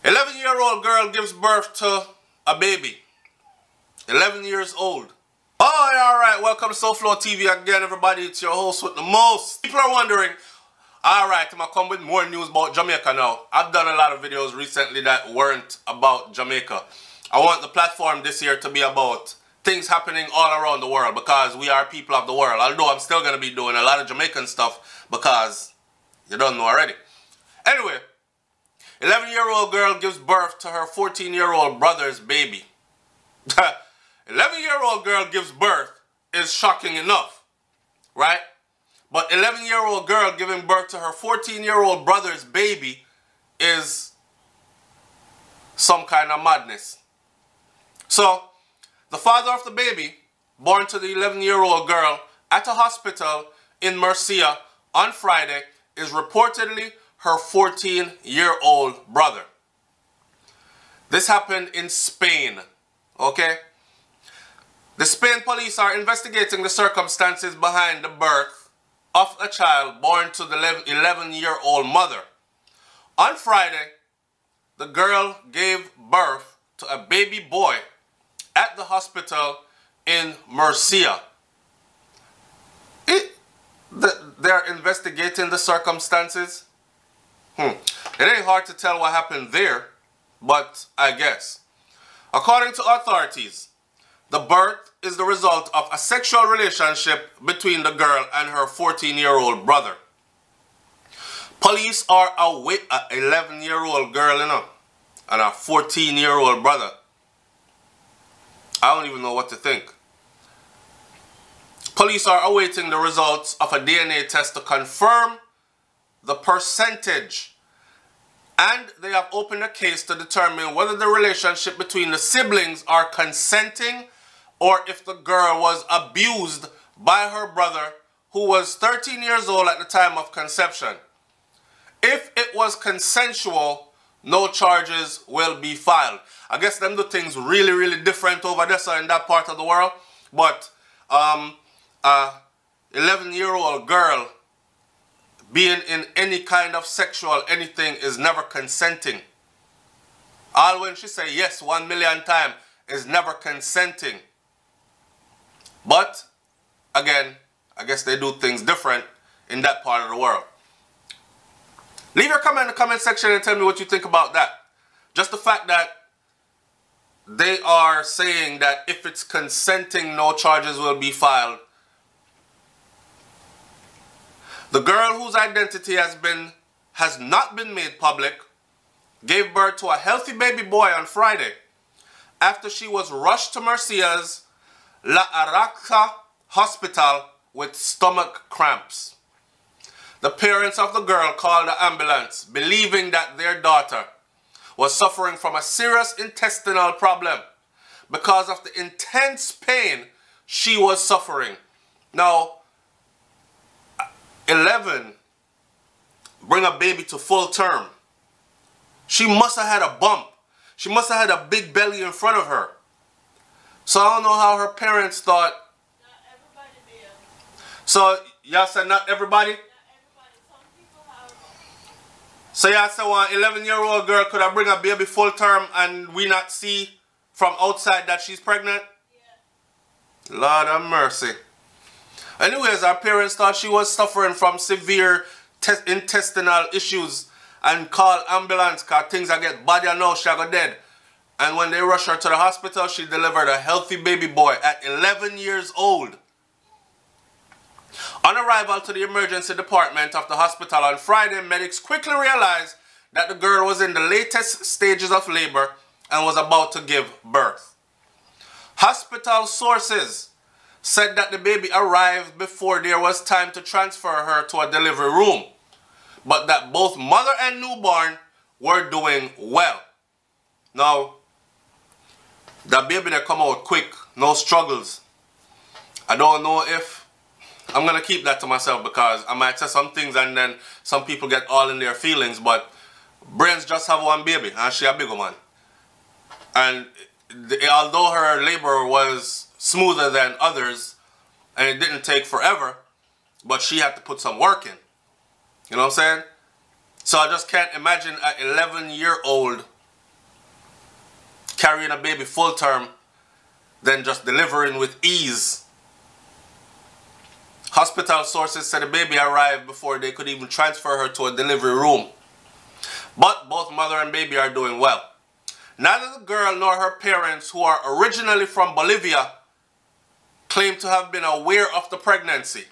11-year-old girl gives birth to a baby. 11 years old. Alright, welcome to SoFlo TV again, everybody. It's your host with the most. People are wondering, alright, I'm going to come with more news about Jamaica now. I've done a lot of videos recently that weren't about Jamaica. I want the platform this year to be about things happening all around the world because we are people of the world. Although I'm still going to be doing a lot of Jamaican stuff because you don't know already. Anyway, 11-year-old girl gives birth to her 14-year-old brother's baby. 11-year-old girl gives birth is shocking enough, right? But 11-year-old girl giving birth to her 14-year-old brother's baby is some kind of madness. So, the father of the baby, born to the 11-year-old girl at a hospital in Murcia on Friday, is reportedly her 14-year-old brother. This happened in Spain, okay? The Spain police are investigating the circumstances behind the birth of a child born to the 11-year-old mother. On Friday, the girl gave birth to a baby boy at the hospital in Murcia. They're investigating the circumstances. It ain't hard to tell what happened there, but I guess. According to authorities, the birth is the result of a sexual relationship between the girl and her 14-year-old brother. Police are awaiting an 11-year-old girl, you know, and a 14-year-old brother. I don't even know what to think. Police are awaiting the results of a DNA test to confirm the percentage, and they have opened a case to determine whether the relationship between the siblings are consenting or if the girl was abused by her brother, who was 13 years old at the time of conception. If it was consensual, no charges will be filed. I guess them do things really, really different over there, so in that part of the world. But 11-year-old girl being in any kind of sexual anything is never consenting. All when she say yes 1 million times is never consenting. But again, I guess they do things different in that part of the world. Leave your comment in the comment section and tell me what you think about that. Just the fact that they are saying that if it's consenting, no charges will be filed. The girl whose identity has not been made public gave birth to a healthy baby boy on Friday after she was rushed to Murcia's La Araca hospital with stomach cramps. The parents of the girl called the ambulance, believing that their daughter was suffering from a serious intestinal problem because of the intense pain she was suffering. Now, 11, bring a baby to full term. She must have had a bump. She must have had a big belly in front of her. So I don't know how her parents thought. Not everybody there. So y'all said not everybody? Not everybody. Some people have. So y'all said one 11-year-old girl could have bring a baby full term and we not see from outside that she's pregnant? Yeah. Lord have mercy. Anyways, our parents thought she was suffering from severe intestinal issues and called ambulance because things are get bad and now she got dead. And when they rushed her to the hospital, she delivered a healthy baby boy at 11 years old. On arrival to the emergency department of the hospital on Friday, medics quickly realized that the girl was in the latest stages of labor and was about to give birth. Hospital sources said that the baby arrived before there was time to transfer her to a delivery room, but that both mother and newborn were doing well. Now, that baby that come out quick, no struggles. I don't know if I'm going to keep that to myself because I might say some things and then some people get all in their feelings, but Brains just have one baby and she a big one. And although her labor was smoother than others and it didn't take forever, but she had to put some work in. You know what I'm saying? So I just can't imagine an 11-year-old carrying a baby full term than just delivering with ease. Hospital sources said the baby arrived before they could even transfer her to a delivery room. But both mother and baby are doing well. Neither the girl nor her parents, who are originally from Bolivia, claim to have been aware of the pregnancy.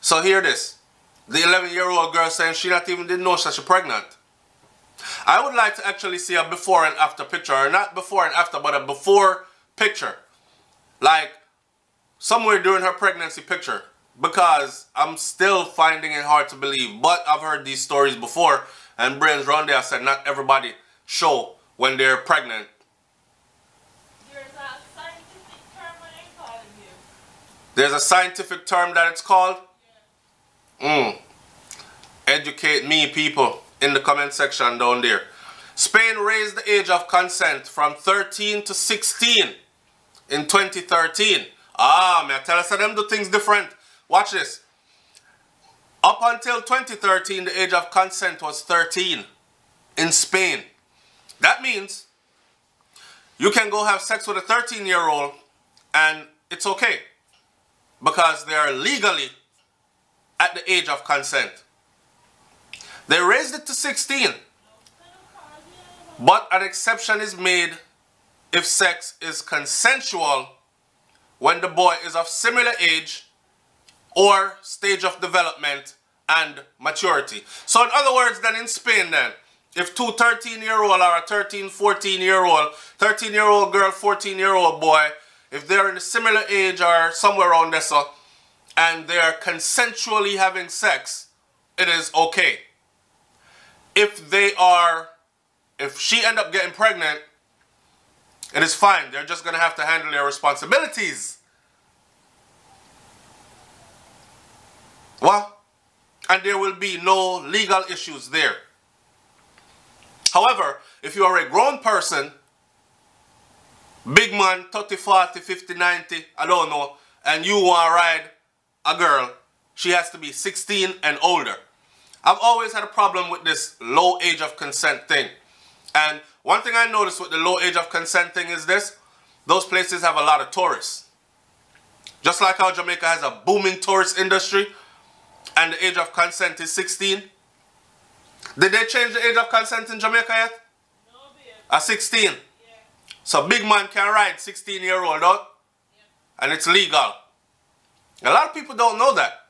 So hear this. The 11-year-old girl saying she not even didn't know she's pregnant. I would like to actually see a before and after picture. Or not before and after, but a before picture. Like somewhere during her pregnancy picture. Because I'm still finding it hard to believe. But I've heard these stories before. And Brains round there said not everybody show when they're pregnant. There's a scientific term when they call you. There's a scientific term that it's called? Yeah. Educate me, people, in the comment section down there. Spain raised the age of consent from 13 to 16 in 2013. May I tell us that them do things different. Watch this. Up until 2013, the age of consent was 13 in Spain. That means you can go have sex with a 13-year-old and it's okay because they are legally at the age of consent. They raised it to 16, but an exception is made if sex is consensual when the boy is of similar age or stage of development and maturity. So in other words, then in Spain then, if two 13-year-old or a 13, 14-year-old, 13-year-old girl, 14-year-old boy, if they're in a similar age or somewhere around there, so, and they're consensually having sex, it is okay. If she end up getting pregnant, it is fine. They're just going to have to handle their responsibilities. What? And there will be no legal issues there. However, if you are a grown person, big man, 30, 40, 50, 90, I don't know, and you want to ride a girl, she has to be 16 and older. I've always had a problem with this low age of consent thing. And one thing I noticed with the low age of consent thing is this. Those places have a lot of tourists. Just like how Jamaica has a booming tourist industry and the age of consent is 16. Did they change the age of consent in Jamaica yet? No, babe. At 16. Yeah. So big man can ride 16-year-old out. Yeah. And it's legal. A lot of people don't know that.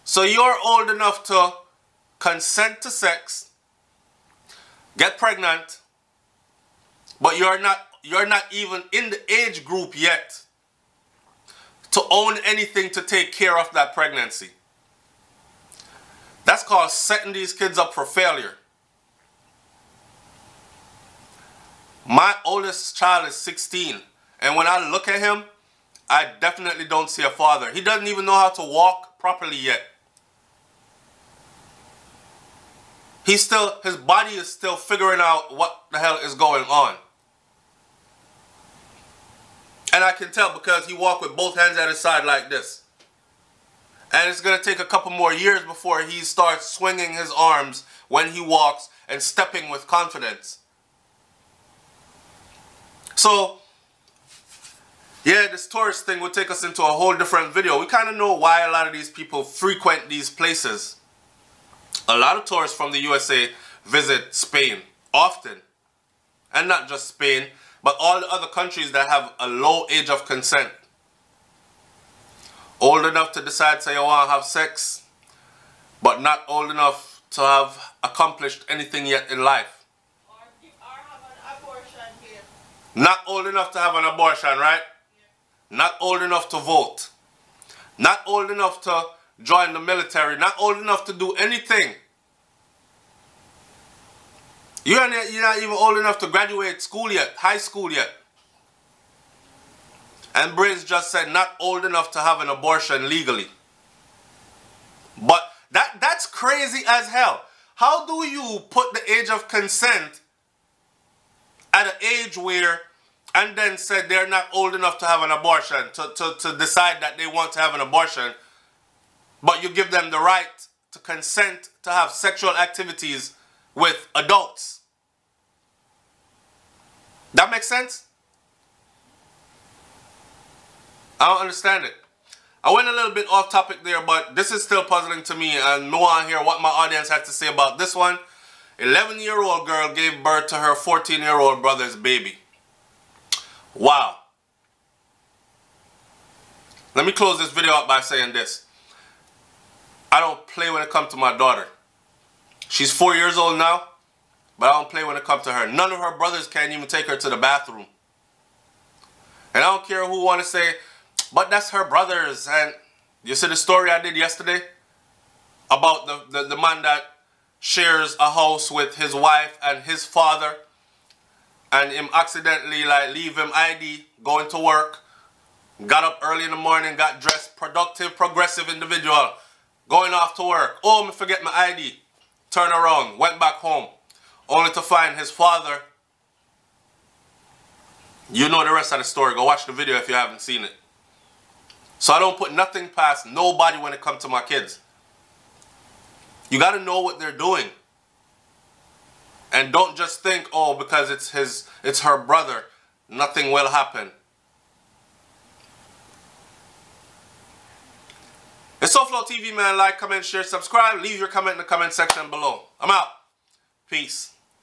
So you're old enough to consent to sex, get pregnant, but you're not even in the age group yet to own anything to take care of that pregnancy. That's called setting these kids up for failure. My oldest child is 16, and when I look at him, I definitely don't see a father. He doesn't even know how to walk properly yet. His body is still figuring out what the hell is going on. And I can tell because he walks with both hands at his side like this. And it's going to take a couple more years before he starts swinging his arms when he walks and stepping with confidence. So, yeah, this tourist thing would take us into a whole different video. We kind of know why a lot of these people frequent these places. A lot of tourists from the USA visit Spain often. And not just Spain, but all the other countries that have a low age of consent. Old enough to decide, say, you want to have sex, but not old enough to have accomplished anything yet in life. Or have an abortion here. Not old enough to have an abortion, right? Yeah. Not old enough to vote. Not old enough to join the military. Not old enough to do anything. You're not even old enough to graduate school yet, high school yet. And Brains just said not old enough to have an abortion legally. But that's crazy as hell. How do you put the age of consent at an age where, and then said they're not old enough to have an abortion, to decide that they want to have an abortion, but you give them the right to consent to have sexual activities with adults? That makes sense? I don't understand it. I went a little bit off topic there, but this is still puzzling to me, and I want to hear what my audience has to say about this one. 11-year-old girl gave birth to her 14-year-old brother's baby. Wow. Let me close this video up by saying this. I don't play when it comes to my daughter. She's 4 years old now, but I don't play when it comes to her. None of her brothers can even take her to the bathroom. And I don't care who want to say, but that's her brothers. And you see the story I did yesterday about the man that shares a house with his wife and his father, and him accidentally like leave him ID going to work, got up early in the morning, got dressed, productive, progressive individual, going off to work. Oh, me forget my ID. Turn around, went back home, only to find his father. You know the rest of the story. Go watch the video if you haven't seen it. So I don't put nothing past nobody when it comes to my kids. You got to know what they're doing. And don't just think, oh, because it's her brother, nothing will happen. It's SoFlo TV, man. Like, comment, share, subscribe. Leave your comment in the comment section below. I'm out. Peace.